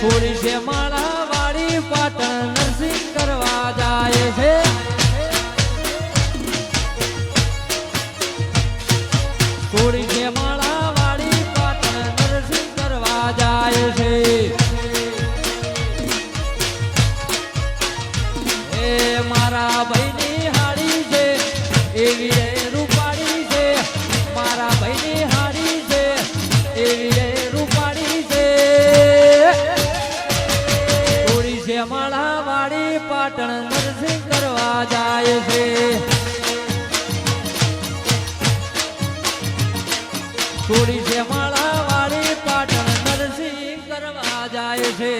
થોડી છે માળા વાળી પાટણ નરસિંહ કરવા જાય છે થોડી છે માળા વાળી પાટણ નરસિંહ કરવા જાય છે એ મારા ભાઈની હાડી છે એવી રૂપાળી છે મારા ભાઈની હાડી છે એવી રૂપાળી છે થોડી છે માળા વાળી પાટણ નરસિંહ કરવા જાય છે થોડી છે માળા વાળી પાટણ નરસિંહ કરવા જાય છે